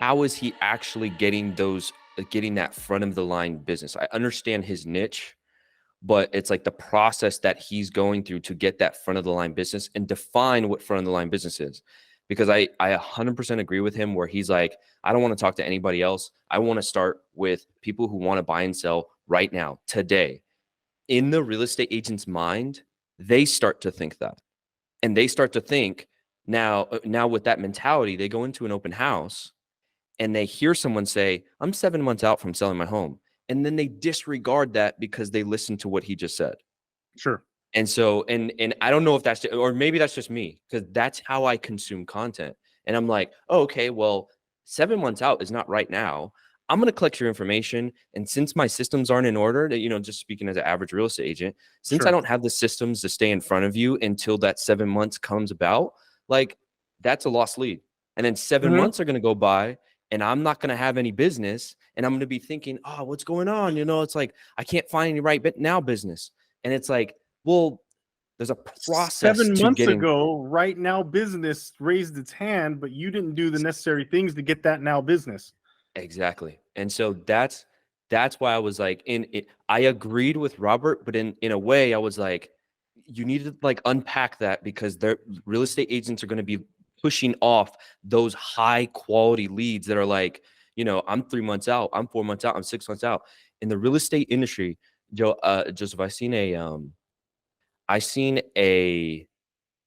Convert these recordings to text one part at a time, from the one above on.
how is he actually getting getting that front of the line business? I understand his niche, but it's like the process that he's going through to get that front of the line business and define what front of the line business is. Because I 100% agree with him where he's like, I don't want to talk to anybody else. I want to start with people who want to buy and sell right now, today. In the real estate agent's mind, they start to think that. And they start to think now with that mentality, they go into an open house and they hear someone say, I'm 7 months out from selling my home. And then they disregard that because they listened to what he just said. Sure. And so, and I don't know if that's, or maybe that's just me, because that's how I consume content. And I'm like, oh, okay, well, 7 months out is not right now. I'm going to collect your information. And since my systems aren't in order, just speaking as an average real estate agent, since Sure. I don't have the systems to stay in front of you until that 7 months comes about, like that's a lost lead. And then 7 months are going to go by and I'm not going to have any business. And I'm going to be thinking, oh, what's going on? It's like, I can't find any right now business. And it's like, well, there's a process 7 to months getting ago, right now business raised its hand, but you didn't do the necessary things to get that now business. Exactly. And so that's why I was like, I agreed with Robert, but in a way I was like, you need to like unpack that because their real estate agents are going to be pushing off those high quality leads that are like, I'm 3 months out, I'm 4 months out, I'm 6 months out. In the real estate industry, Joseph, I seen a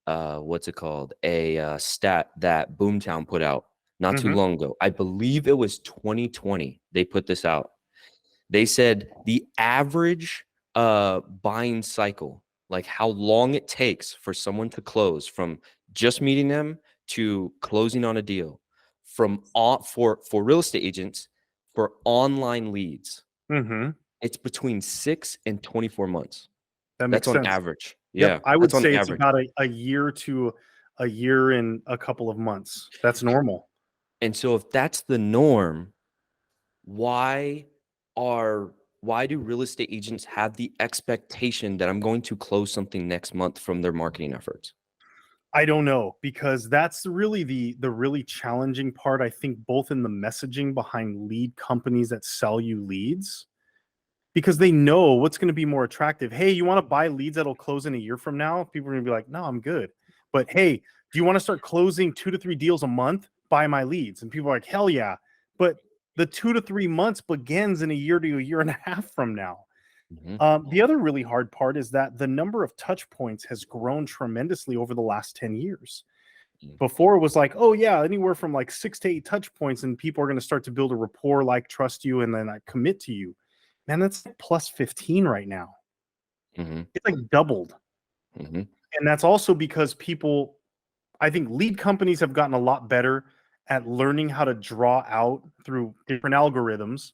what's it called? A stat that Boomtown put out not too long ago. I believe it was 2020. They put this out. They said the average buying cycle, like how long it takes for someone to close from just meeting them to closing on a deal, for real estate agents for online leads, it's between 6 and 24 months. That makes That's on sense. average. Yep. Yeah, I would that's on say it's average. about a year to a year and a couple of months. That's normal. And so if that's the norm, why do real estate agents have the expectation that I'm going to close something next month from their marketing efforts? I don't know, because that's really the really challenging part, I think, both in the messaging behind lead companies that sell you leads, because they know what's going to be more attractive. Hey, you want to buy leads that'll close in a year from now? People are going to be like, no, I'm good. But hey, do you want to start closing 2 to 3 deals a month? Buy my leads. And people are like, hell yeah. But the 2 to 3 months begins in a year to a year and a half from now. The other really hard part is that the number of touch points has grown tremendously over the last 10 years. Before it was like, oh yeah, anywhere from like 6 to 8 touch points, and people are going to start to build a rapport, like trust you, and then I commit to you. Man, that's like plus 15 right now. It's like doubled. And that's also because people, I think lead companies have gotten a lot better at learning how to draw out through different algorithms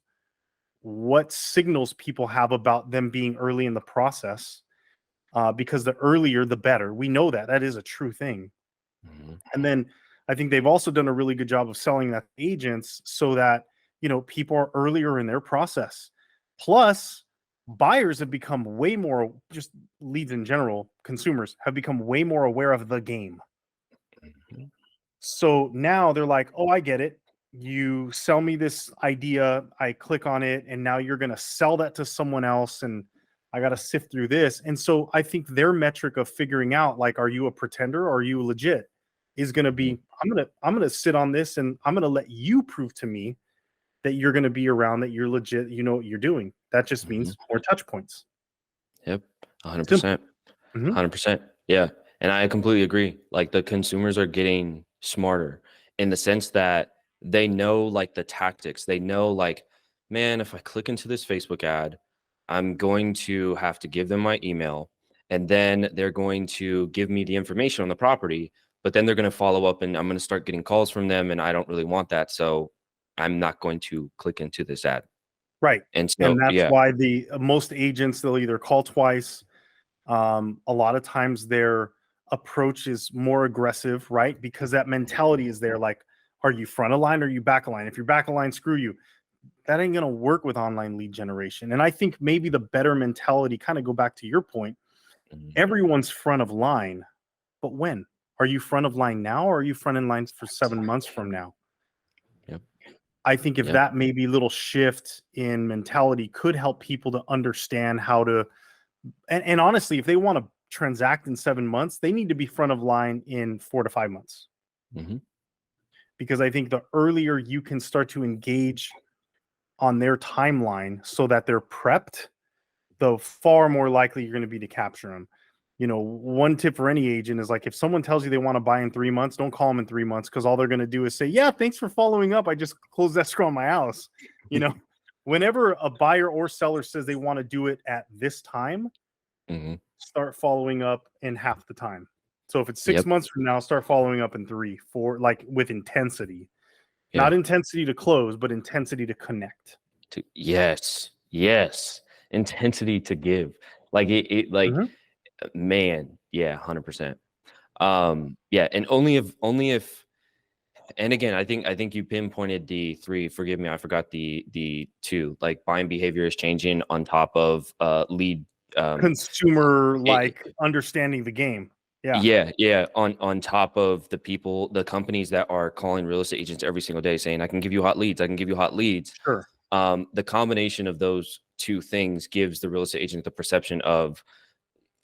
what signals people have about them being early in the process, because the earlier the better. We know that is a true thing. And then I think they've also done a really good job of selling that to agents so that people are earlier in their process. Plus, buyers have become way more, just leads in general, consumers have become way more aware of the game. So now they're like, oh, I get it. You sell me this idea, I click on it, and now you're going to sell that to someone else, and I got to sift through this. And so I think their metric of figuring out, like, are you a pretender or are you legit, is going to be, I'm going to sit on this and I'm going to let you prove to me that you're going to be around, that you're legit, you know what you're doing. That just means more touch points. Yep. 100%. 100%. Yeah. And I completely agree. Like the consumers are getting smarter in the sense that they know like the tactics. They know like, man, if I click into this Facebook ad, I'm going to have to give them my email and then they're going to give me the information on the property, but then they're going to follow up and I'm going to start getting calls from them and I don't really want that. So I'm not going to click into this ad. Right. And so, And that's yeah. why the most agents, they'll either call twice. A lot of times their approach is more aggressive, right? Because that mentality is there. Like, are you front of line or are you back of line? If you're back of line, screw you. That ain't going to work with online lead generation. And I think maybe the better mentality, kind of go back to your point, everyone's front of line, but when? Are you front of line now or are you front in line for 7 months from now? Yep. I think if Yep. that maybe little shift in mentality could help people to understand how to, and honestly, if they want to transact in 7 months, they need to be front of line in 4 to 5 months. Hmm. Because I think the earlier you can start to engage on their timeline so that they're prepped, the far more likely you're going to be to capture them. You know, one tip for any agent is like, if someone tells you they want to buy in 3 months, don't call them in 3 months, because all they're going to do is say, yeah, thanks for following up. I just closed escrow on my house. You know, whenever a buyer or seller says they want to do it at this time, Hmm. start following up in half the time. So if it's six Yep. months from now, start following up in 3, 4, like with intensity, Yeah. not intensity to close, but intensity to connect. Yes. Yes. Intensity to give. Like it like, Mhm. man, yeah, 100%. Yeah, and only if, and again, I think you pinpointed the three. Forgive me, I forgot the two. Like buying behavior is changing on top of lead. Consumer It, like understanding the game. Yeah, yeah, yeah. On top of the people, the companies that are calling real estate agents every single day saying, "I can give you hot leads. I can give you hot leads." sure. The combination of those two things gives the real estate agent the perception of,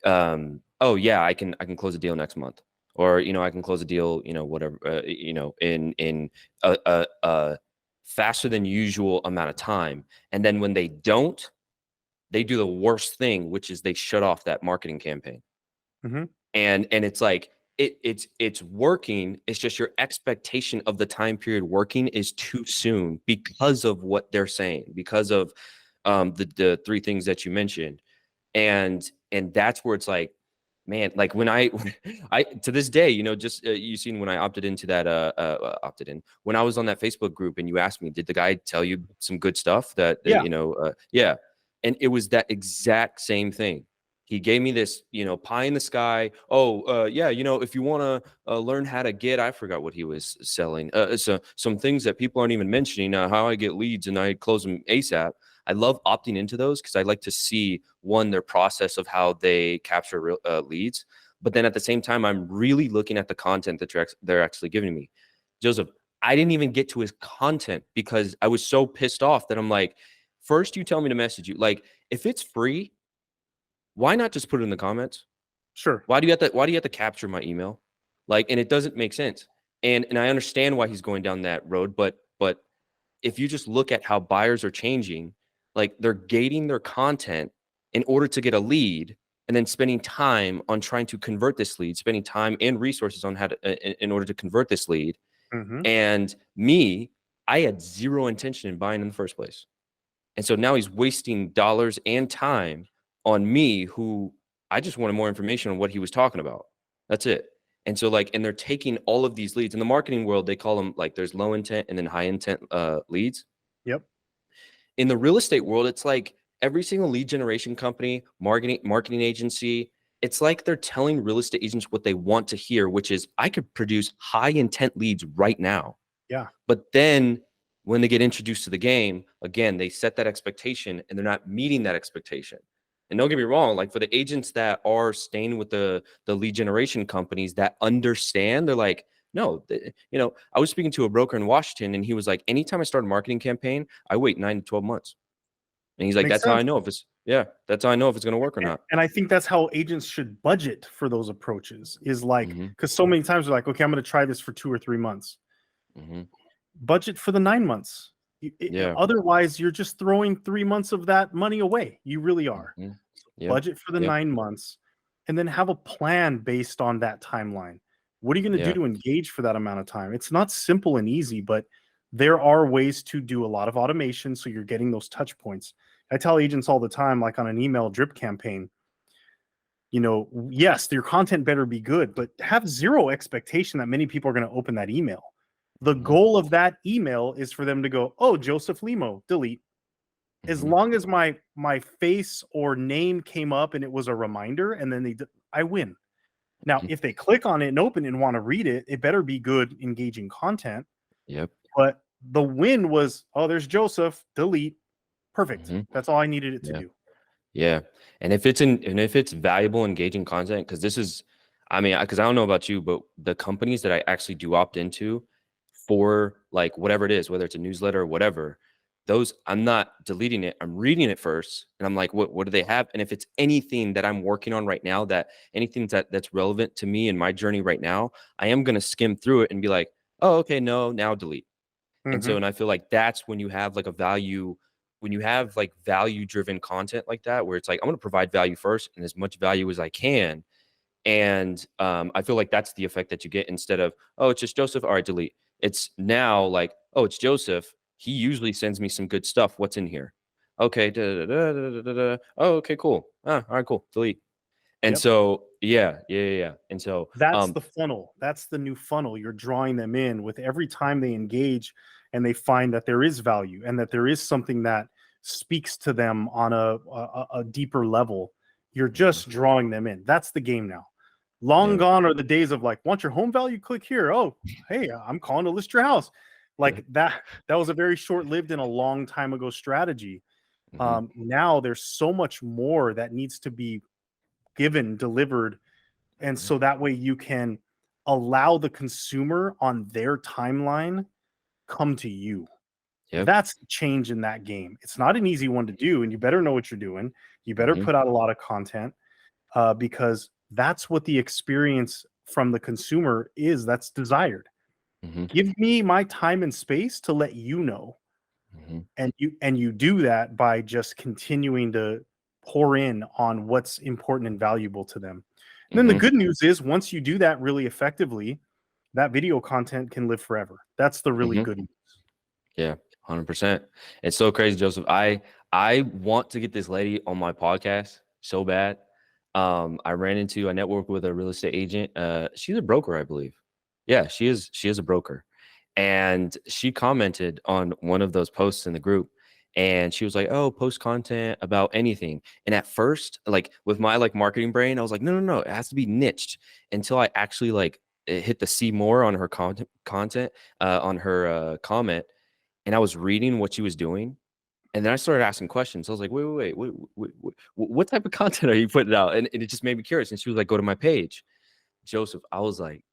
oh yeah, I can close a deal next month, or I can close a deal, whatever, in a faster than usual amount of time. And then when they don't, they do the worst thing, which is they shut off that marketing campaign. Hmm. And it's like it's working. It's just your expectation of the time period working is too soon because of what they're saying, because of the three things that you mentioned. And that's where it's like, man, like when I to this day, just you seen when I opted into that opted in when I was on that Facebook group, and you asked me, did the guy tell you some good stuff that Yeah. yeah. And it was that exact same thing. He gave me this, pie in the sky. Oh, yeah, if you want to learn how to get, I forgot what he was selling. So some things that people aren't even mentioning, how I get leads and I close them ASAP. I love opting into those because I like to see, one, their process of how they capture leads, but then at the same time, I'm really looking at the content that they're actually giving me. Joseph, I didn't even get to his content because I was so pissed off that I'm like, first you tell me to message you. Like, if it's free, why not just put it in the comments? Sure. Why do you have to capture my email? Like, and it doesn't make sense. And I understand why he's going down that road, but if you just look at how buyers are changing, like they're gating their content in order to get a lead, and then spending time on trying to convert this lead, spending time and resources on how to in order to convert this lead. Hmm. And me, I had zero intention in buying in the first place. And so now he's wasting dollars and time on me, who I just wanted more information on what he was talking about. That's it. And so and they're taking all of these leads in the marketing world. They call them, like, there's low intent and then high intent leads. Yep. In the real estate world, it's like every single lead generation company, marketing agency, it's like they're telling real estate agents what they want to hear, which is, I could produce high intent leads right now. Yeah. But then when they get introduced to the game, again, they set that expectation and they're not meeting that expectation. And don't get me wrong, like for the agents that are staying with the lead generation companies that understand, they're like, no, I was speaking to a broker in Washington, and he was like, anytime I start a marketing campaign, I wait 9 to 12 months. And he's like, Makes that's how I sense. know if it's, yeah, that's how I know if it's going to work or not. And I think that's how agents should budget for those approaches, is like, Hmm. because so many times we're like, okay, I'm going to try this for 2 or 3 months. Hmm. Budget for the 9 months. Yeah. Otherwise, you're just throwing 3 months of that money away. You really are. Hmm. Yep. Budget for the Yep. 9 months, and then have a plan based on that timeline. What are you going to do Yeah. to engage for that amount of time? It's not simple and easy, but there are ways to do a lot of automation so you're getting those touch points. I tell agents all the time, like on an email drip campaign, yes, your content better be good, but have zero expectation that many people are going to open that email. The Hmm. goal of that email is for them to go, oh, Joseph Limo, delete. As Hmm. long as my face or name came up and it was a reminder, and then I win. Now, Hmm. if they click on it and open it and want to read it, it better be good, engaging content. Yep. But the win was, oh, there's Joseph, delete. Perfect. Hmm. That's all I needed it to Yeah. do. Yeah. And if it's valuable, engaging content, because this is, I mean, because I don't know about you, but the companies that I actually do opt into for like whatever it is, whether it's a newsletter or whatever, those I'm not deleting it. I'm reading it first, and I'm like, what do they have? And if it's anything that I'm working on right now, anything that's relevant to me in my journey right now, I am going to skim through it and be like, oh, okay, no, now delete. And Mm-hmm. so, and I feel like that's when you have like a value, when you have like value driven content like that, where it's like, I'm going to provide value first and as much value as I can. And I feel like that's the effect that you get instead of, oh, it's just Joseph. All right, delete. It's now like, oh, it's Joseph. He usually sends me some good stuff. What's in here? Okay. Da, da, da, da, da, da, da. Oh, okay, cool. All right, cool. Delete. And Yep. so, yeah. And so, That's the funnel. That's the new funnel. You're drawing them in with every time they engage and they find that there is value and that there is something that speaks to them on a deeper level. You're mhm, just drawing them in. That's the game now. Long yeah, gone are the days of like, want your home value? Click here. Oh, hey, I'm calling to list your house. Like that. That was a very short-lived and a long time ago strategy. mhm, Now there's so much more that needs to be given, delivered, and mhm, so that way you can allow the consumer on their timeline come to you. yep, That's the change in that game. It's not an easy one to do, and you better know what you're doing. You better mhm, put out a lot of content because that's what the experience from the consumer is that's desired. mhm, Give me my time and space to let you know, mhm, and you do that by just continuing to pour in on what's important and valuable to them. And then the mhm, good news is once you do that really effectively, that video content can live forever. That's the really mhm. good news. Yeah, 100%. It's so crazy, Joseph. I want to get this lady on my podcast so bad. I networked with a real estate agent. She's a broker, I believe. Yeah, she is a broker. And she commented on one of those posts in the group and she was like, "Oh, post content about anything." And at first, like with my like marketing brain, I was like, "No. It has to be niched." Until I actually like hit the see more on her content on her comment, and I was reading what she was doing, and then I started asking questions. I was like, wait, what type of content are you putting out? And it just made me curious. And she was like, go to my page. Joseph, I was like,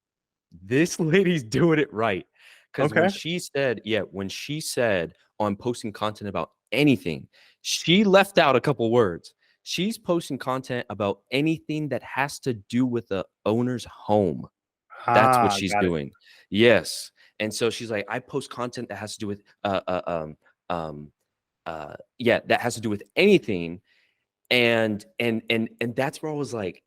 this lady's doing it right. Because Okay. when she said on posting content about anything, she left out a couple words. She's posting content about anything that has to do with the owner's home. That's what Ah, she's got it. doing. Yes. And so she's like, I post content that has to do with um yeah, that has to do with anything. And that's where I was like,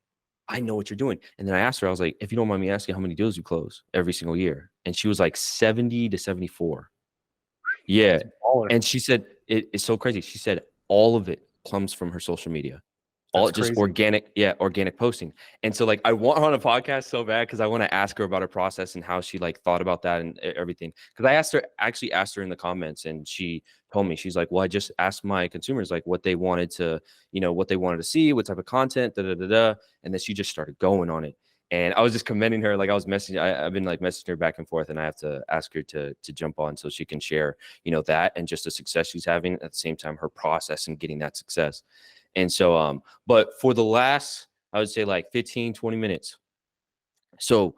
I know what you're doing. And then I asked her, I was like, if you don't mind me asking how many deals you close every single year. And she was like 70 to 74. Yeah. It's baller. And she said it's so crazy. She said all of it comes from her social media, all That's just crazy. organic posting. And so like I want her on a podcast so bad because I want to ask her about her process and how she like thought about that and everything. Because actually asked her in the comments, and she told me, she's like, well, I just asked my consumers like what they wanted to, what they wanted to see, what type of content, da da da da. And then she just started going on it. And I was just commending her, like I was messaging. I've been like messaging her back and forth, and I have to ask her to jump on so she can share, that and just the success she's having at the same time, her process and getting that success. And so, but for the last, I would say like 15, 20 minutes. So,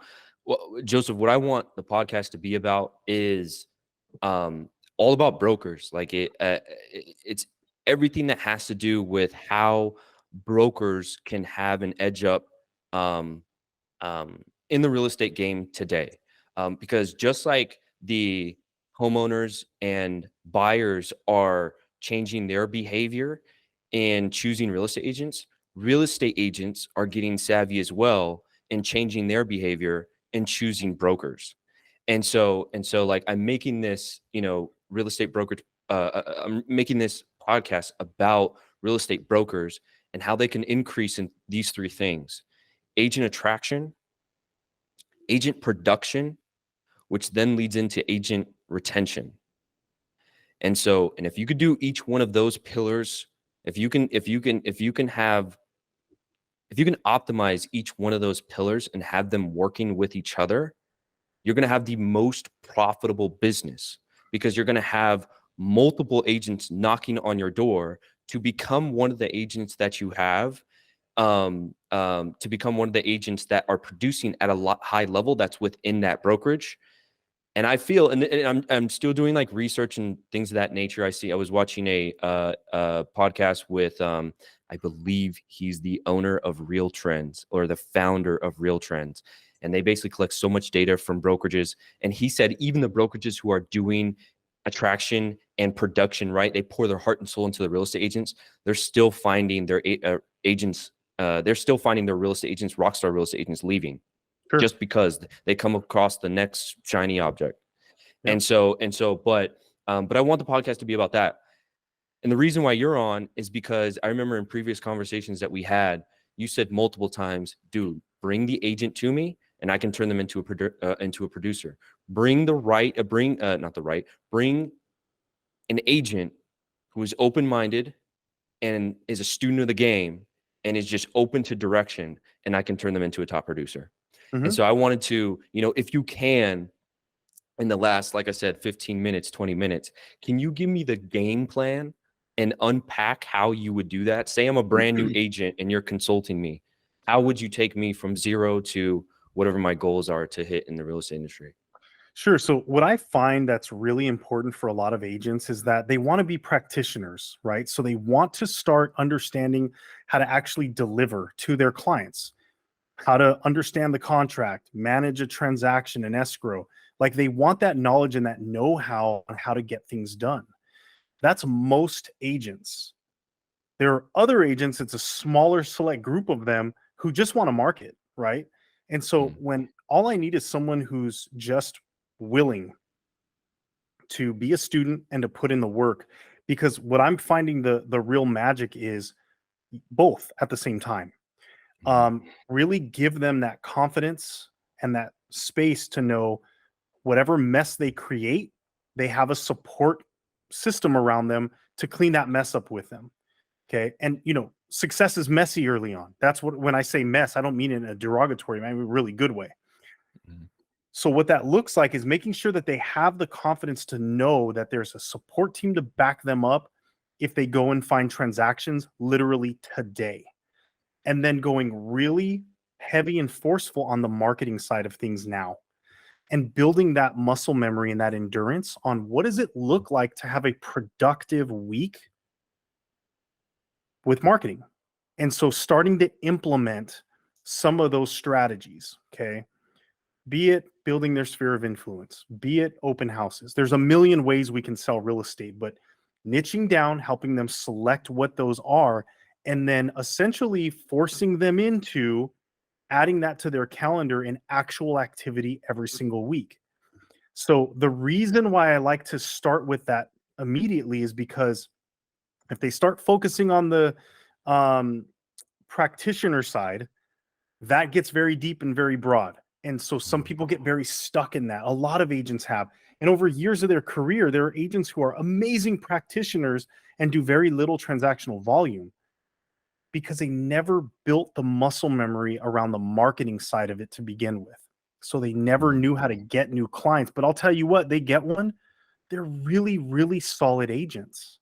Joseph, what I want the podcast to be about is um, all about brokers. Like it's everything that has to do with how brokers can have an edge up um, in the real estate game today. Because just like the homeowners and buyers are changing their behavior and choosing real estate agents are getting savvy as well and changing their behavior and choosing brokers. And so like I'm making this, real estate brokerage, I'm making this podcast about real estate brokers and how they can increase in these three things: agent attraction, agent production, which then leads into agent retention. And if you could do each one of those pillars, if you can optimize each one of those pillars and have them working with each other, you're going to have the most profitable business, because you're going to have multiple agents knocking on your door to become one of the agents that you have, to become one of the agents that are producing at a high level that's within that brokerage. And I feel, and I'm still doing like research and things of that nature. I was watching a podcast with I believe he's the owner of Real Trends, or the founder of Real Trends, and they basically collect so much data from brokerages. And he said even the brokerages who are doing attraction and production, right, they pour their heart and soul into the real estate agents. They're still finding their agents. They're still finding their real estate agents, rockstar real estate agents, leaving Sure. just because they come across the next shiny object. Yep. But I want the podcast to be about that. And the reason why you're on is because I remember in previous conversations that we had, you said multiple times, dude, bring the agent to me and I can turn them into a producer. Bring an agent who is open-minded and is a student of the game and is just open to direction, and I can turn them into a top producer. And Mhm. so I wanted to, if you can, in the last, like I said, 15 minutes, 20 minutes, can you give me the game plan and unpack how you would do that? Say I'm a brand new agent and you're consulting me. How would you take me from zero to whatever my goals are to hit in the real estate industry? Sure. So, what I find that's really important for a lot of agents is that they want to be practitioners, right? So, they want to start understanding how to actually deliver to their clients, how to understand the contract, manage a transaction and escrow. Like, they want that knowledge and that know how on how to get things done. That's most agents. There are other agents, it's a smaller select group of them who just want to market, right? And so, Mm, when all I need is someone who's just willing to be a student and to put in the work, because what I'm finding the real magic is both at the same time. mm, Really give them that confidence and that space to know whatever mess they create, they have a support system around them to clean that mess up with them. Okay. And success is messy early on. That's what, when I say mess, I don't mean it in a derogatory, I mean a really good way. mm, So what that looks like is making sure that they have the confidence to know that there's a support team to back them up if they go and find transactions literally today. And then going really heavy and forceful on the marketing side of things now, and building that muscle memory and that endurance on what does it look like to have a productive week with marketing. And so starting to implement some of those strategies, okay? Be it building their sphere of influence, be it open houses. There's a million ways we can sell real estate, but niching down, helping them select what those are, and then essentially forcing them into adding that to their calendar in actual activity every single week. So the reason why I like to start with that immediately is because if they start focusing on the um, practitioner side, that gets very deep and very broad. And so some mm, people get very stuck in that. A lot of agents have. And over years of their career, there are agents who are amazing practitioners and do very little transactional volume because they never built the muscle memory around the marketing side of it to begin with. So they never mm, knew how to get new clients. But I'll tell you what, they get one, they're really, really solid agents.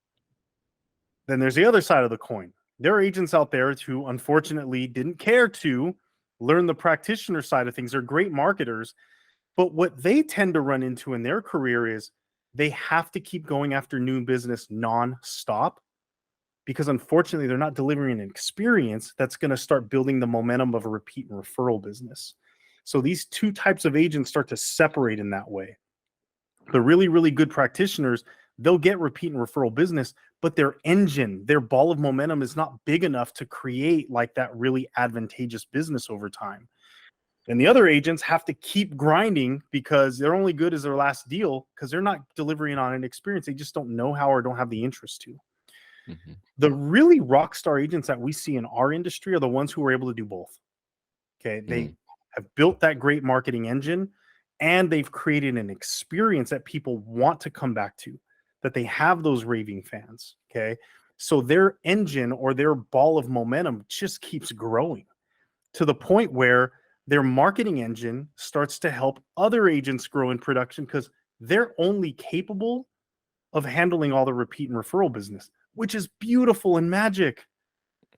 Then there's the other side of the coin. There are agents out there who unfortunately didn't care to learn the practitioner side of things. They're great marketers, but what they tend to run into in their career is they have to keep going after new business nonstop because unfortunately they're not delivering an experience that's going to start building the momentum of a repeat and referral business. So these two types of agents start to separate in that way. The really, really good practitioners, they'll get repeat and referral business, but their engine, their ball of momentum is not big enough to create like that really advantageous business over time. And the other agents have to keep grinding because they're only good as their last deal because they're not delivering on an experience. They just don't know how or don't have the interest to. mhm, The really rock star agents that we see in our industry are the ones who are able to do both. Okay. They mm, have built that great marketing engine and they've created an experience that people want to come back to, that they have those raving fans. Okay. So their engine or their ball of momentum just keeps growing to the point where their marketing engine starts to help other agents grow in production because they're only capable of handling all the repeat and referral business, which is beautiful and magic,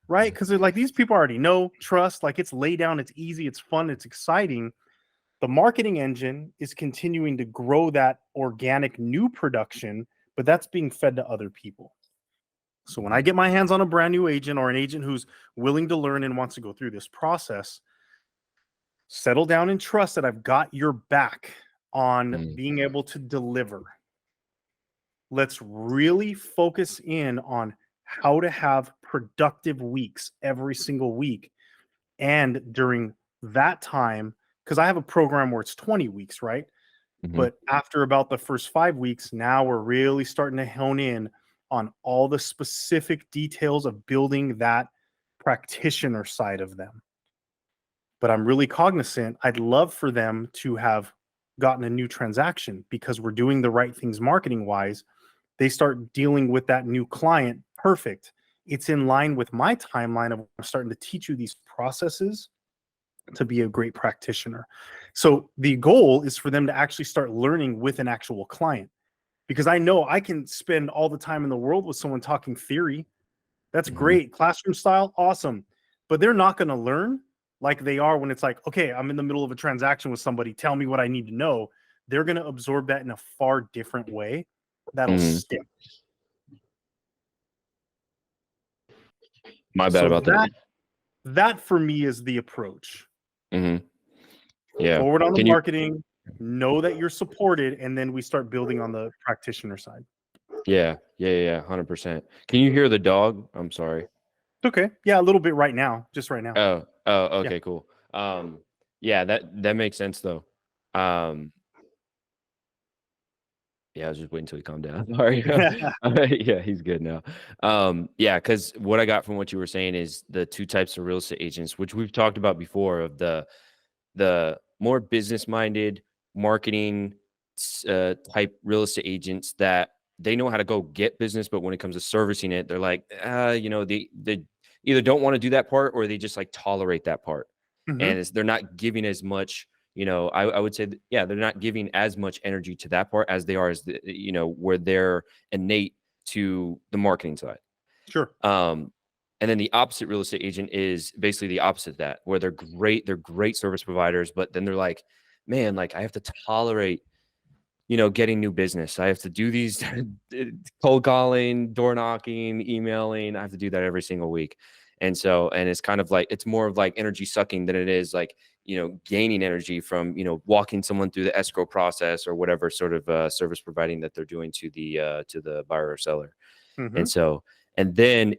right? mm, Because like these people already know, trust, like it's laid down, it's easy, it's fun, it's exciting. The marketing engine is continuing to grow that organic new production, but that's being fed to other people. So when I get my hands on a brand new agent or an agent who's willing to learn and wants to go through this process, settle down and trust that I've got your back on being able to deliver. Let's really focus in on how to have productive weeks every single week. And during that time, because I have a program where it's 20 weeks, right? But after about the first 5 weeks, now we're really starting to hone in on all the specific details of building that practitioner side of them. But I'm really cognizant, I'd love for them to have gotten a new transaction because we're doing the right things marketing wise. They start dealing with that new client. Perfect. It's in line with my timeline of I'm starting to teach you these processes to be a great practitioner. So the goal is for them to actually start learning with an actual client, because I know I can spend all the time in the world with someone talking theory. That's great. Classroom style, awesome. But they're not going to learn like they are when it's like, okay, I'm in the middle of a transaction with somebody. Tell me what I need to know. They're going to absorb that in a far different way that'll stick. My bad So about that. that for me is the approach. Yeah. Forward on the Can you? marketing, know that you're supported, and then we start building on the practitioner side. Yeah. 100%. Can you hear the dog? I'm sorry. Okay. Yeah, a little bit right now, just right now. Oh, Yeah. okay, cool. Yeah, that makes sense though. Yeah, I was just waiting until he calmed down. Sorry. Yeah, he's good now. Yeah, because what I got from what you were saying is the two types of real estate agents, which we've talked about before, of the more business minded marketing type real estate agents that they know how to go get business, but when it comes to servicing it, they're like, they either don't want to do that part or they just like tolerate that part, and they're not giving as much. I would say, yeah, they're not giving as much energy to that part as they are as where they're innate to the marketing side. Sure. And then the opposite real estate agent is basically the opposite of that, where they're great service providers, but then they're like, man, like I have to tolerate, getting new business. I have to do these cold calling, door knocking, emailing. I have to do that every single week. And it's kind of like, it's more of like energy sucking than it is like, gaining energy from, walking someone through the escrow process or whatever sort of service providing that they're doing to the buyer or seller. And then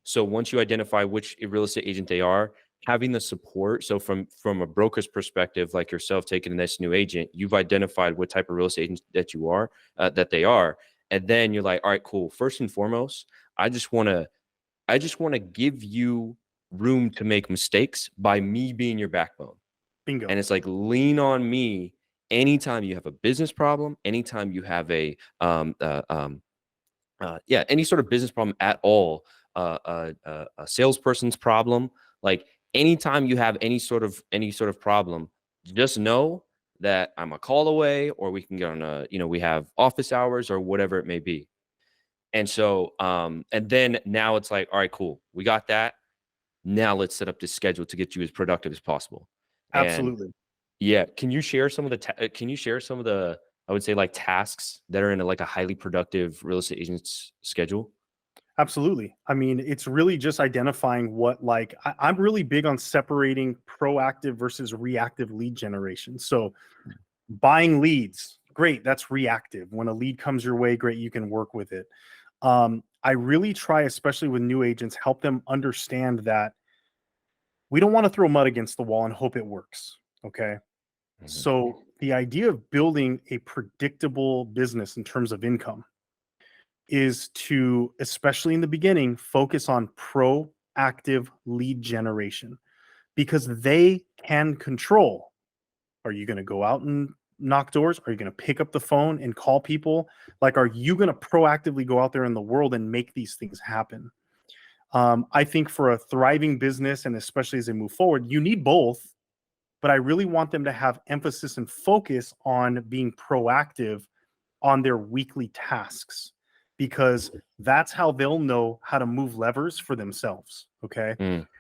so once you identify which real estate agent they are, having the support. So from a broker's perspective, like yourself taking this new agent, you've identified what type of real estate agent that you are, that they are. And then you're like, all right, cool. First and foremost, I just want to give you room to make mistakes by me being your backbone. Bingo. And it's like, lean on me anytime you have a business problem, anytime you have any sort of business problem at all, a salesperson's problem, like anytime you have any sort of problem, just know that I'm a call away, or we can get on we have office hours or whatever it may be. And so, and then now it's like, all right, cool, we got that. Now let's set up this schedule to get you as productive as possible. Absolutely. And yeah, can you share some of the I would say like tasks that are in like a highly productive real estate agent's schedule? Absolutely. I mean, it's really just identifying what, like, I'm really big on separating proactive versus reactive lead generation. So buying leads, great, that's reactive. When a lead comes your way, great, you can work with it. I really try, especially with new agents, help them understand that we don't want to throw mud against the wall and hope it works. Okay. So the idea of building a predictable business in terms of income is to, especially in the beginning, focus on proactive lead generation, because they can control. Are you going to go out and knock doors? Are you going to pick up the phone and call people? Like, are you going to proactively go out there in the world and make these things happen? I think for a thriving business, and especially as they move forward, you need both. But I really want them to have emphasis and focus on being proactive on their weekly tasks, because that's how they'll know how to move levers for themselves. Okay.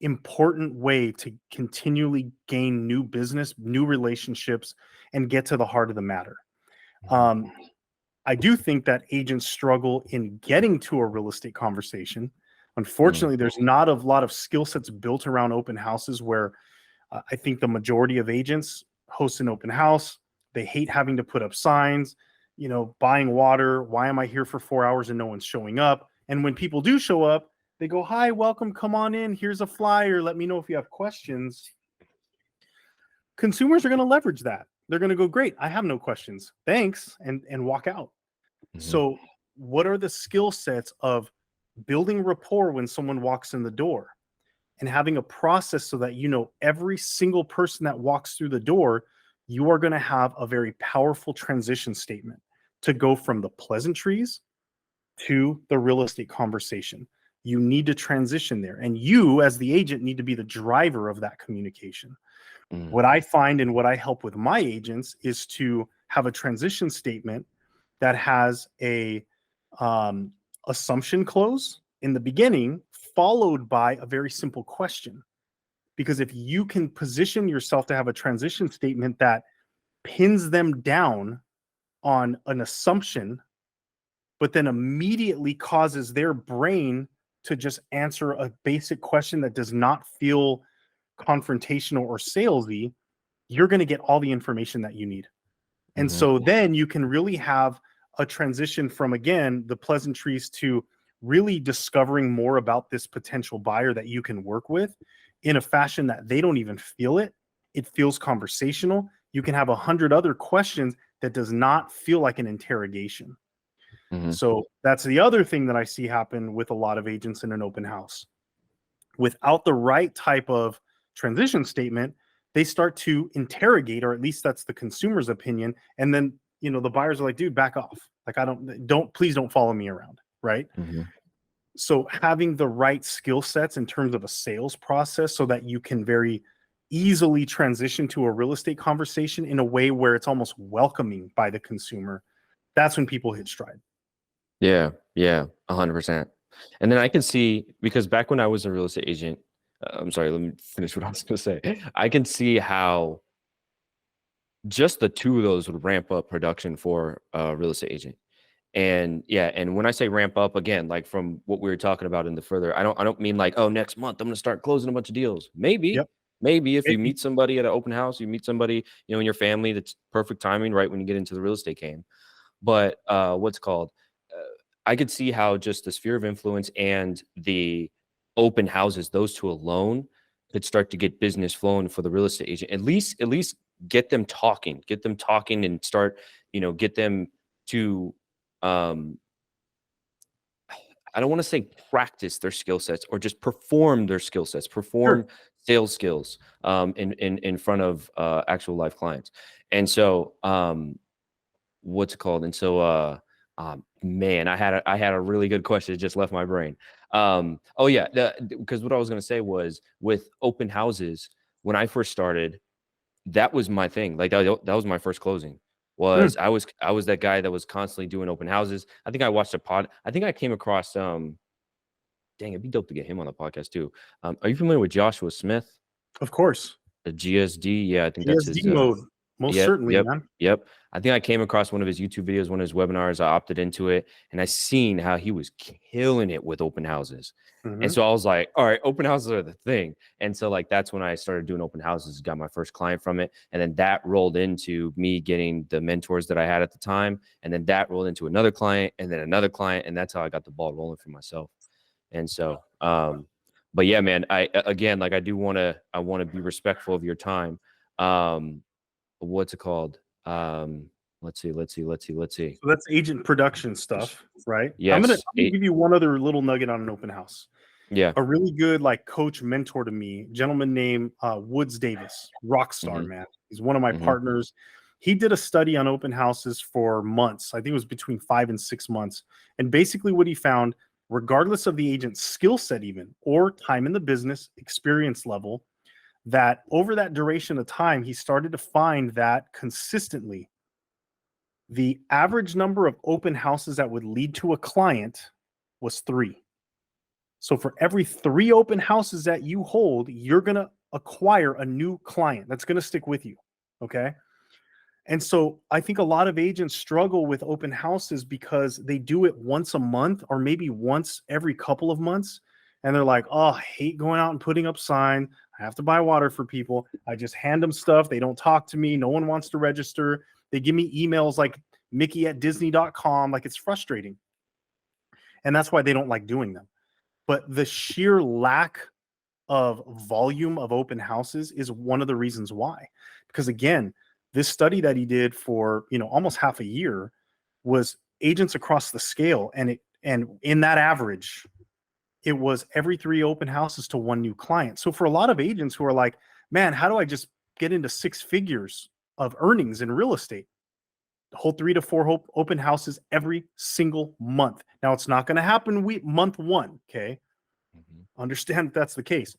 important way to continually gain new business, new relationships, and get to the heart of the matter. I do think that agents struggle in getting to a real estate conversation. Unfortunately, there's not a lot of skill sets built around open houses where I think the majority of agents host an open house. They hate having to put up signs, buying water. Why am I here for 4 hours and no one's showing up? And when people do show up, they go, hi, welcome, come on in. Here's a flyer. Let me know if you have questions. Consumers are going to leverage that. They're going to go, great, I have no questions. Thanks, and walk out. So what are the skill sets of building rapport when someone walks in the door and having a process so that every single person that walks through the door, you are going to have a very powerful transition statement to go from the pleasantries to the real estate conversation. You need to transition there. And you, as the agent, need to be the driver of that communication. What I find and what I help with my agents is to have a transition statement that has a assumption close in the beginning, followed by a very simple question. Because if you can position yourself to have a transition statement that pins them down on an assumption, but then immediately causes their brain to just answer a basic question that does not feel confrontational or salesy, you're going to get all the information that you need. And so then you can really have a transition from, again, the pleasantries to really discovering more about this potential buyer that you can work with in a fashion that they don't even feel it. It feels conversational. You can have 100 other questions that does not feel like an interrogation. So that's the other thing that I see happen with a lot of agents in an open house. Without the right type of transition statement, they start to interrogate, or at least that's the consumer's opinion. And then, the buyers are like, dude, back off. Like, please don't follow me around. Right. So having the right skill sets in terms of a sales process so that you can very easily transition to a real estate conversation in a way where it's almost welcoming by the consumer. That's when people hit stride. Yeah, 100%. And then I can see, because back when I was a real estate agent, I'm sorry, let me finish what I was going to say. I can see how just the two of those would ramp up production for a real estate agent. And and when I say ramp up, again, like from what we were talking about in the further, I don't mean like, oh, next month I'm going to start closing a bunch of deals. Maybe Yep. if you meet somebody at an open house, you meet somebody, in your family, that's perfect timing, right when you get into the real estate game. But I could see how just the sphere of influence and the open houses, those two alone, could start to get business flowing for the real estate agent. At least get them talking, and start, get them to, I don't want to say practice their skill sets, or just perform their skill sets, perform sales skills in front of actual live clients. And so, what's it called? And so, man, I had a really good question. It just left my brain. Oh yeah, because what I was going to say was, with open houses, when I first started, that was my thing. Like that was my first closing. I was that guy that was constantly doing open houses. I think I watched a pod. I think I came across dang, it'd be dope to get him on the podcast too. Are you familiar with Joshua Smith? Of course. The GSD. Yeah, I think that's his GSD mode. Most certainly, man. Yep. I think I came across one of his YouTube videos, one of his webinars. I opted into it, and I seen how he was killing it with open houses. And so I was like, all right, open houses are the thing. And so like, that's when I started doing open houses, got my first client from it. And then that rolled into me getting the mentors that I had at the time. And then that rolled into another client, and then another client. And that's how I got the ball rolling for myself. And so, but yeah, man, I want to be respectful of your time. What's it called? Let's see. So that's agent production stuff, right? Yes. I'm gonna give you one other little nugget on an open house. Yeah. A really good coach mentor to me, a gentleman named Woods Davis, rock star, man. He's one of my partners. He did a study on open houses for months. I think it was between 5 and 6 months. And basically what he found, regardless of the agent's skill set even, or time in the business, experience level, that over that duration of time, he started to find that consistently the average number of open houses that would lead to a client was 3. So for every 3 open houses that you hold, you're going to acquire a new client that's going to stick with you. Okay. And so I think a lot of agents struggle with open houses because they do it once a month or maybe once every couple of months. And they're like, oh, I hate going out and putting up sign. I have to buy water for people. I just hand them stuff. They don't talk to me. No one wants to register. They give me emails like mickey@disney.com. Like, it's frustrating. And that's why they don't like doing them. But the sheer lack of volume of open houses is one of the reasons why. Because again, this study that he did for, almost half a year was agents across the scale, and in that average, it was every 3 open houses to 1 new client. So for a lot of agents who are like, man, how do I just get into 6 figures of earnings in real estate? Hold 3 to 4 open houses every single month. Now, it's not going to happen month 1. Okay. Understand that that's the case.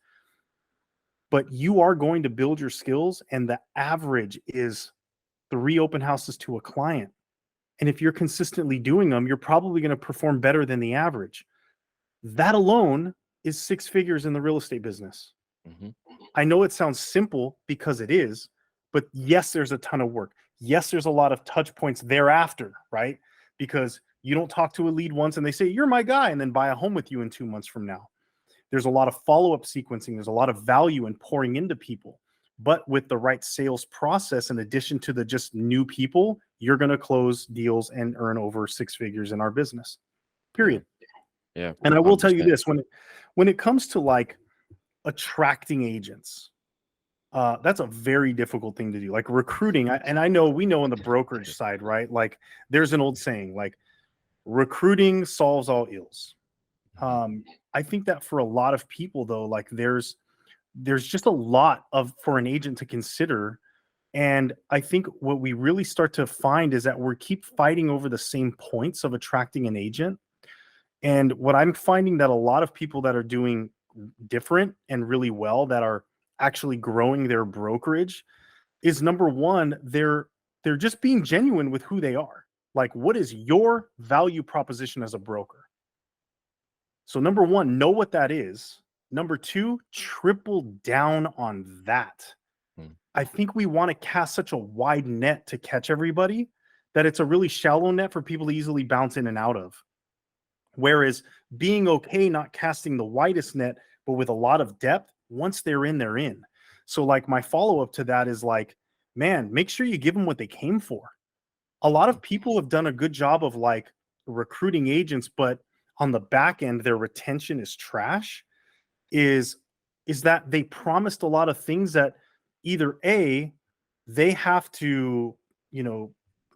But you are going to build your skills, and the average is 3 open houses to a client. And if you're consistently doing them, you're probably going to perform better than the average. That alone is 6 figures in the real estate business. I know it sounds simple because it is, but yes, there's a ton of work. Yes, there's a lot of touch points thereafter, right? Because you don't talk to a lead once and they say, you're my guy, and then buy a home with you in 2 months from now. There's a lot of follow-up sequencing. There's a lot of value in pouring into people. But with the right sales process, in addition to the just new people, you're going to close deals and earn over 6 figures in our business, period. Yeah. And I will tell you 100%. this, when it comes to like attracting agents, that's a very difficult thing to do. Like recruiting, and I know we know on the brokerage side, right? Like there's an old saying, like recruiting solves all ills. I think that for a lot of people though, like there's just a lot for an agent to consider. And I think what we really start to find is that we keep fighting over the same points of attracting an agent. And what I'm finding that a lot of people that are doing different and really well, that are actually growing their brokerage, is number one, they're just being genuine with who they are. Like, what is your value proposition as a broker? So number one, know what that is. Number two, triple down on that. I think we want to cast such a wide net to catch everybody that it's a really shallow net for people to easily bounce in and out of. Whereas being okay not casting the widest net, but with a lot of depth, once they're in, they're in. So like my follow-up to that is like, man, make sure you give them what they came for. A lot of people have done a good job of like recruiting agents, but on the back end, their retention is trash. Is that they promised a lot of things that either A, they have to,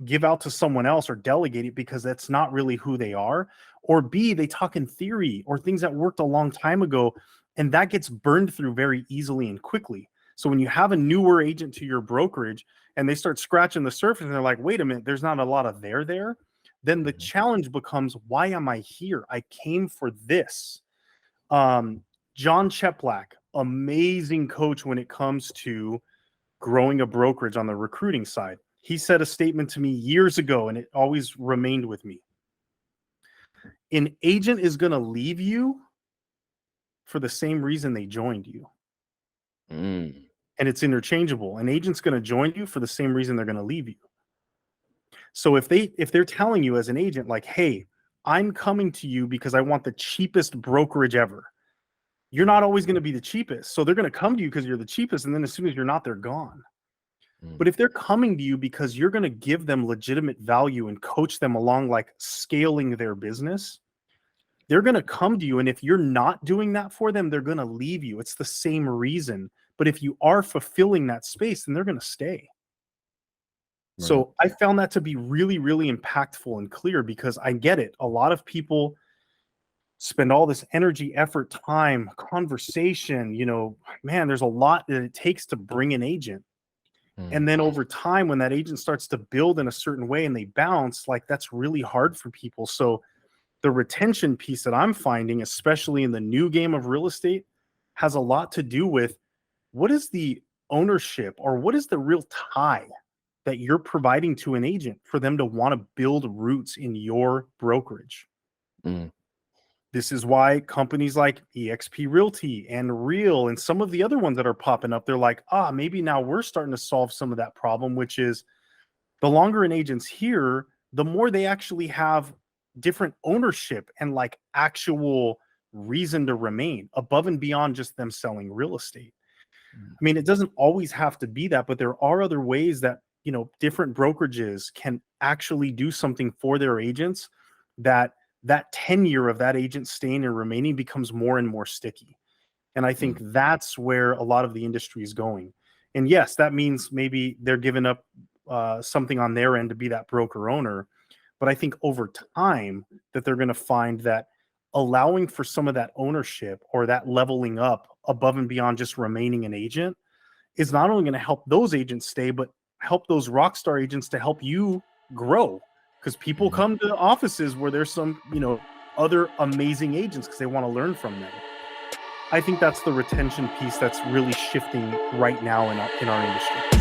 give out to someone else or delegate it because that's not really who they are, or B, they talk in theory or things that worked a long time ago, and that gets burned through very easily and quickly. So when you have a newer agent to your brokerage and they start scratching the surface and they're like, wait a minute, there's not a lot of there, then the challenge becomes, why am I here? I came for this. John Cheplack, amazing coach when it comes to growing a brokerage on the recruiting side. He said a statement to me years ago, and it always remained with me. An agent is going to leave you for the same reason they joined you. And it's interchangeable. An agent's going to join you for the same reason they're going to leave you. So if they're telling you as an agent, like, hey, I'm coming to you because I want the cheapest brokerage ever, you're not always going to be the cheapest. So they're going to come to you because you're the cheapest. And then as soon as you're not, they're gone. But if they're coming to you because you're going to give them legitimate value and coach them along, like scaling their business, they're going to come to you. And if you're not doing that for them, they're going to leave you. It's the same reason. But if you are fulfilling that space, then they're going to stay. Right. So I found that to be really, really impactful and clear, because I get it. A lot of people spend all this energy, effort, time, conversation, man, there's a lot that it takes to bring an agent. And then over time, when that agent starts to build in a certain way and they bounce, like that's really hard for people. So the retention piece that I'm finding, especially in the new game of real estate, has a lot to do with what is the ownership, or what is the real tie that you're providing to an agent for them to want to build roots in your brokerage. This is why companies like EXP Realty and Real and some of the other ones that are popping up, they're like, maybe now we're starting to solve some of that problem, which is the longer an agent's here, the more they actually have different ownership and like actual reason to remain above and beyond just them selling real estate. I mean, it doesn't always have to be that, but there are other ways that, different brokerages can actually do something for their agents that tenure of that agent staying and remaining becomes more and more sticky. And I think that's where a lot of the industry is going. And yes, that means maybe they're giving up something on their end to be that broker owner. But I think over time that they're going to find that allowing for some of that ownership or that leveling up above and beyond just remaining an agent is not only going to help those agents stay, but help those rock star agents to help you grow. Because people come to offices where there's some, other amazing agents because they want to learn from them. I think that's the retention piece that's really shifting right now in our industry.